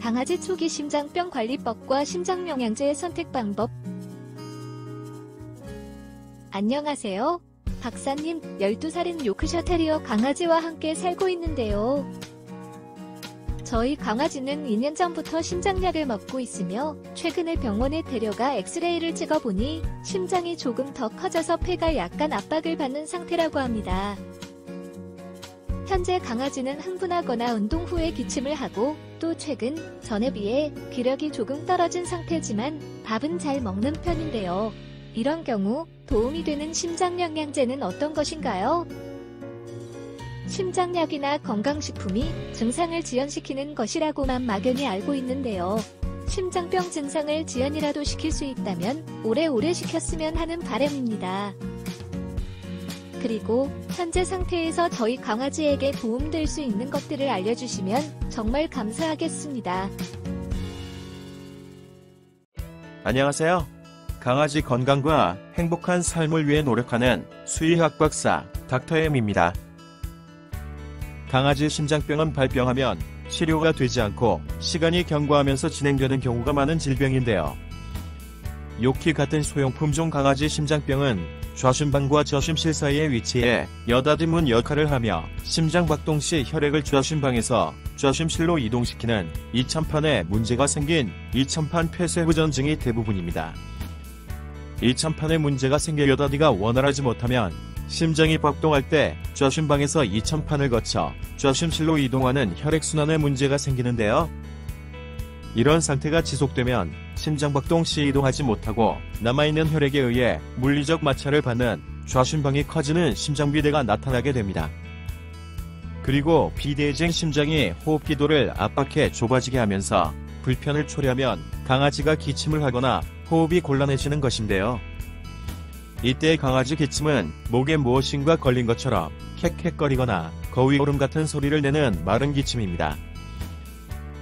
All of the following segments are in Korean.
강아지 초기 심장병 관리법과 심장영양제 선택 방법. 안녕하세요. 박사님, 12살인 요크셔 테리어 강아지와 함께 살고 있는데요. 저희 강아지는 2년 전부터 심장약을 먹고 있으며 최근에 병원에 데려가 엑스레이를 찍어보니 심장이 조금 더 커져서 폐가 약간 압박을 받는 상태라고 합니다. 현재 강아지는 흥분하거나 운동 후에 기침을 하고 또 최근 전에 비해 기력이 조금 떨어진 상태지만 밥은 잘 먹는 편인데요. 이런 경우 도움이 되는 심장영양제는 어떤 것인가요? 심장약이나 건강식품이 증상을 지연시키는 것이라고만 막연히 알고 있는데요. 심장병 증상을 지연이라도 시킬 수 있다면 오래오래 시켰으면 하는 바람입니다. 그리고 현재 상태에서 저희 강아지에게 도움될 수 있는 것들을 알려주시면 정말 감사하겠습니다. 안녕하세요. 강아지 건강과 행복한 삶을 위해 노력하는 수의학 박사 닥터엠입니다. 강아지 심장병은 발병하면 치료가 되지 않고 시간이 경과하면서 진행되는 경우가 많은 질병인데요. 요키 같은 소형품종 강아지 심장병은 좌심방과 저심실 사이에 위치해 여닫이문 역할을 하며 심장박동 시 혈액을 좌심방에서 좌심실로 이동시키는 이천판에 문제가 생긴 이천판 폐쇄부전증이 대부분입니다. 이천판에 문제가 생겨 여닫이가 원활하지 못하면 심장이 박동할 때 좌심방에서 이천판을 거쳐 좌심실로 이동하는 혈액순환에 문제가 생기는데요. 이런 상태가 지속되면 심장박동 시 이동하지 못하고 남아있는 혈액에 의해 물리적 마찰을 받는 좌심방이 커지는 심장비대가 나타나게 됩니다. 그리고 비대해진 심장이 호흡기도를 압박해 좁아지게 하면서 불편을 초래하면 강아지가 기침을 하거나 호흡이 곤란해지는 것인데요. 이때 강아지 기침은 목에 무엇인가 걸린 것처럼 캑캑거리거나 거위오름 같은 소리를 내는 마른 기침입니다.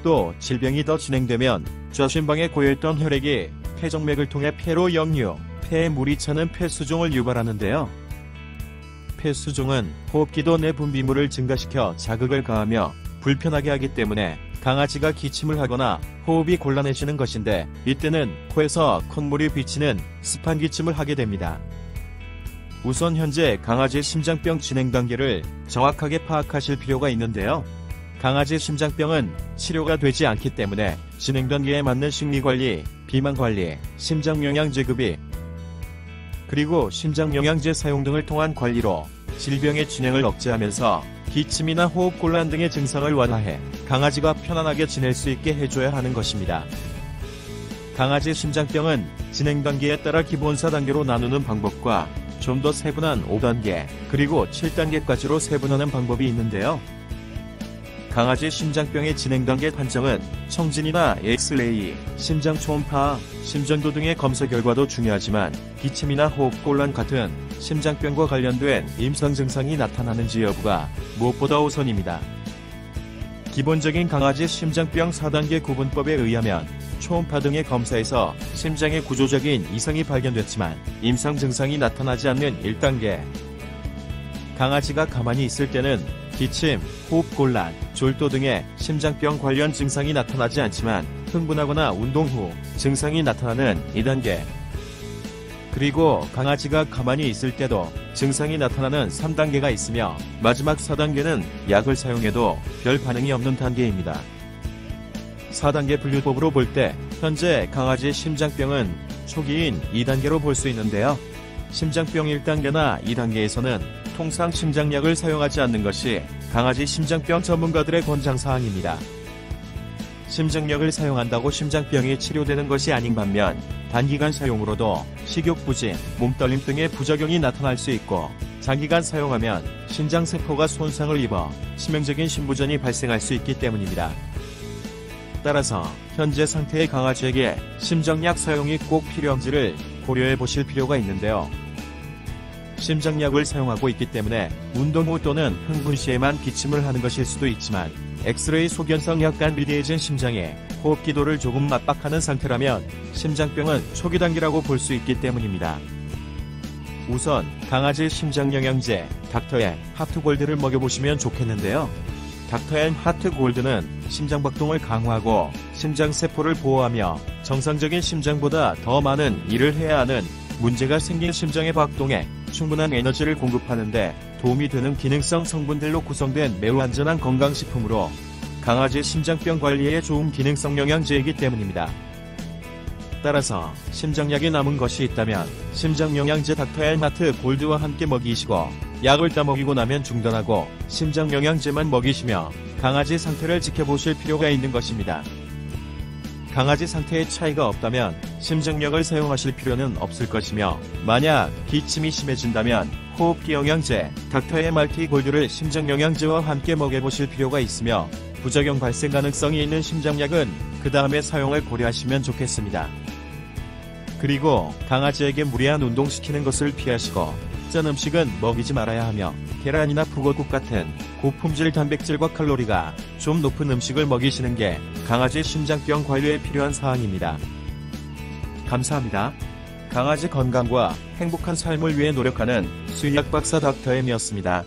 또 질병이 더 진행되면 좌심방에 고여있던 혈액이 폐정맥을 통해 폐로 역류, 폐에 물이 차는 폐수종을 유발하는데요. 폐수종은 호흡기도 내 분비물을 증가시켜 자극을 가하며 불편하게 하기 때문에 강아지가 기침을 하거나 호흡이 곤란해지는 것인데 이때는 코에서 콧물이 비치는 습한 기침을 하게 됩니다. 우선 현재 강아지 심장병 진행 단계를 정확하게 파악하실 필요가 있는데요. 강아지 심장병은 치료가 되지 않기 때문에 진행 단계에 맞는 식리관리, 비만관리, 심장영양제 급이, 그리고 심장영양제 사용 등을 통한 관리로 질병의 진행을 억제하면서 기침이나 호흡곤란 등의 증상을 완화해 강아지가 편안하게 지낼 수 있게 해줘야 하는 것입니다. 강아지 심장병은 진행 단계에 따라 기본 4단계로 나누는 방법과 좀 더 세분한 5단계, 그리고 7단계까지로 세분하는 방법이 있는데요. 강아지 심장병의 진행 단계 판정은 청진이나 엑스레이, 심장 초음파, 심전도 등의 검사 결과도 중요하지만 기침이나 호흡곤란 같은 심장병과 관련된 임상 증상이 나타나는지 여부가 무엇보다 우선입니다. 기본적인 강아지 심장병 4단계 구분법에 의하면 초음파 등의 검사에서 심장의 구조적인 이상이 발견됐지만 임상 증상이 나타나지 않는 1단계, 강아지가 가만히 있을 때는 기침, 호흡곤란, 졸도 등의 심장병 관련 증상이 나타나지 않지만 흥분하거나 운동 후 증상이 나타나는 2단계, 그리고 강아지가 가만히 있을 때도 증상이 나타나는 3단계가 있으며 마지막 4단계는 약을 사용해도 별 반응이 없는 단계입니다. 4단계 분류법으로 볼 때 현재 강아지 심장병은 초기인 2단계로 볼 수 있는데요. 심장병 1단계나 2단계에서는 통상 심장약을 사용하지 않는 것이 강아지 심장병 전문가들의 권장사항입니다. 심장약을 사용한다고 심장병이 치료되는 것이 아닌 반면 단기간 사용으로도 식욕부진, 몸떨림 등의 부작용이 나타날 수 있고 장기간 사용하면 신장세포가 손상을 입어 치명적인 심부전이 발생할 수 있기 때문입니다. 따라서 현재 상태의 강아지에게 심장약 사용이 꼭 필요한지를 고려해 보실 필요가 있는데요. 심장약을 사용하고 있기 때문에 운동 후 또는 흥분 시에만 기침을 하는 것일 수도 있지만 엑스레이 소견상 약간 비대해진 심장에 호흡기도를 조금 압박하는 상태라면 심장병은 초기 단계라고 볼 수 있기 때문입니다. 우선 강아지 심장영양제 닥터앤 하트골드를 먹여보시면 좋겠는데요. 닥터앤 하트골드는 심장박동을 강화하고 심장세포를 보호하며 정상적인 심장보다 더 많은 일을 해야 하는 문제가 생긴 심장의 박동에 충분한 에너지를 공급하는데 도움이 되는 기능성 성분들로 구성된 매우 안전한 건강식품으로 강아지 심장병 관리에 좋은 기능성 영양제이기 때문입니다. 따라서 심장약이 남은 것이 있다면 심장영양제 닥터헬마트 골드와 함께 먹이시고 약을 따먹이고 나면 중단하고 심장영양제만 먹이시며 강아지 상태를 지켜보실 필요가 있는 것입니다. 강아지 상태에 차이가 없다면 심장약을 사용하실 필요는 없을 것이며 만약 기침이 심해진다면 호흡기 영양제 닥터헬마트 골드를 심장영양제와 함께 먹여보실 필요가 있으며 부작용 발생 가능성이 있는 심장약은 그 다음에 사용을 고려하시면 좋겠습니다. 그리고 강아지에게 무리한 운동시키는 것을 피하시고 짠 음식은 먹이지 말아야 하며 계란이나 북어국 같은 고품질 단백질과 칼로리가 좀 높은 음식을 먹이시는 게 강아지 심장병 관리에 필요한 사항입니다. 감사합니다. 강아지 건강과 행복한 삶을 위해 노력하는 수의학 박사 닥터엠이었습니다.